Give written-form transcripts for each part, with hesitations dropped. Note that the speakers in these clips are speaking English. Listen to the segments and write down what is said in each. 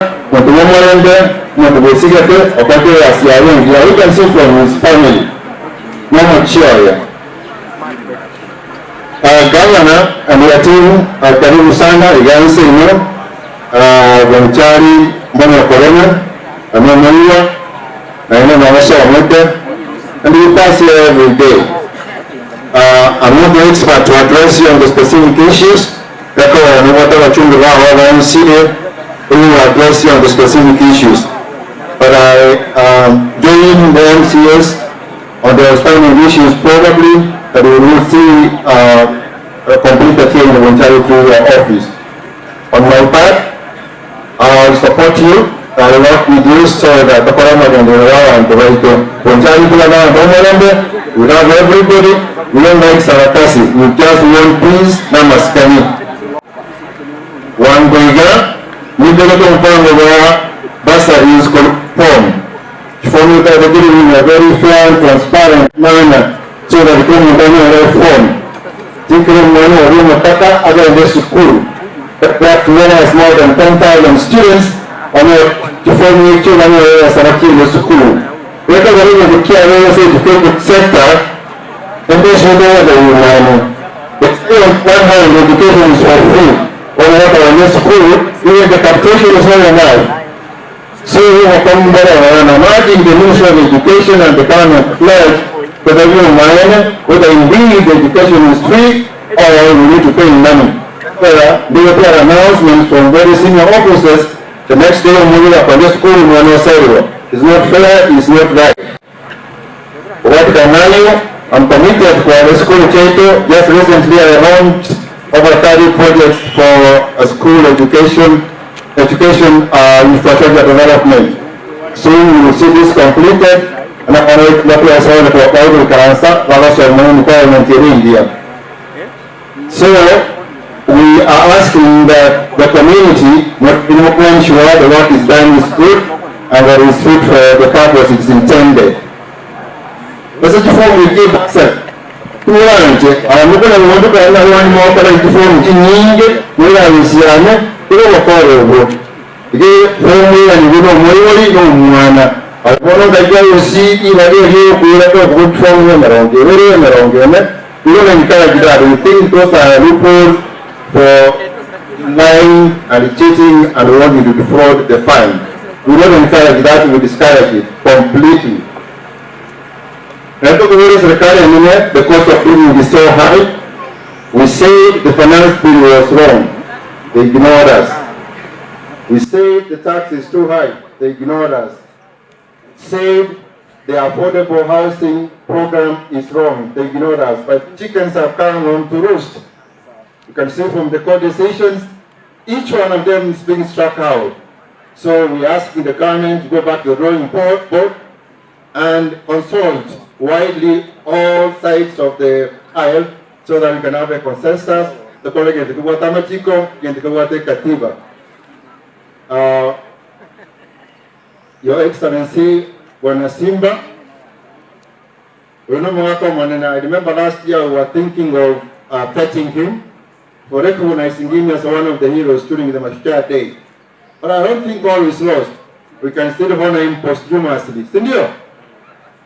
You can see from his family, no mature. Governor and your team, karibu sana, iganse ino, Bonchari MP, amemaliwa, na ina mawaso wamote, and we pass here every day. I'm not the expert to address you on the specific issues, therefore, no matter what you will we will address you on the specific issues. But I join the MCS on the outstanding issues probably that we will see completed here in the Bonchari through your office. On my part, I will support you. I will work with you so that the Parliament and the Rawa and the right to Bonchari we love everybody. We don't like Sarakasi. We just want peace. Namaskani. One Goiga, we don't know Basa is formed. Form it in a very fair and transparent manner so that it can be reform. Thinking money or room of Taka other than school. That has more than 10,000 students on to form children Saraki in the school. We are going to care educated sector, and this will know that you know. The one hand education is for free. When we are in the school, even the capitation is not enough. So we have come better and imagine the Ministry of Education and the government pledge to the new mind whether indeed the education is free or we need to pay money. They will pay announcements from very senior officers the next day when we are from the school in one area. It's not fair, it's not right. What can I do? I'm committed for the school Chato. Just recently I launched over 30 projects for a school education infrastructure development. Soon we will see this completed and I can let you say that we can answer requirement in India. So we are asking that the community must ensure the work is done is good and that is fit for the purpose it is intended. But such a form we give access. I'm going to want to go one more form and you know mwana alikuwa ngajia usiki na hiyo kuila kwa good form around you don't encourage that. We think those are loopholes for lying and cheating and wanting to defraud the fund. We don't encourage that. We discourage it completely. The cost of living is so high. We say the finance bill was wrong. They ignored us. We say the tax is too high. They ignored us. Said the affordable housing program is wrong. They ignored us. But chickens have come on to roost. You can see from the court decisions, each one of them is being struck out. So we are asking the government to go back to the drawing board and consult widely all sides of the aisle so that we can have a consensus. The colleague in the Kuwatamachiko and the Kuwate Katiba. Your Excellency, Hon Simba, I remember last year we were thinking of petting him for recognizing him as one of the heroes during the Mashujaa Day. But I don't think all is lost. We can still honor him posthumously. Sindio?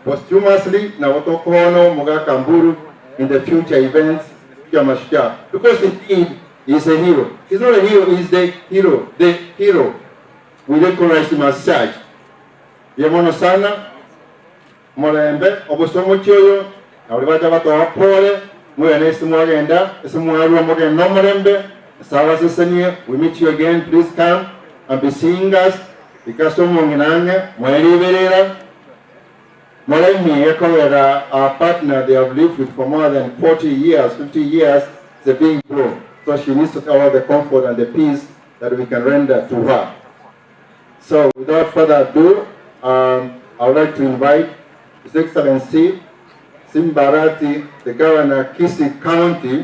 Posthumously, na watokono Muga Kamburu in the future events ya Mashujaa. Because indeed, he's a hero. He's not a hero, he's the hero. The hero. We recognize him as such. Yemono sana, Molembe, Obosomo Choyo, Auribaja Bato Pole, Muenesi Mogenda, Samuaru Mogen Nomorembe, Sawa Sesania, we meet you again, please come and be seeing us. Because Monginanga, Mweri Verera, Molemi Ekowera, our partner, they have lived with for more than 40 years, 50 years, the big bro. So she needs to cover the comfort and the peace that we can render to her. So without further ado, I would like to invite His Excellency Simbarati, the Governor, Kisii County,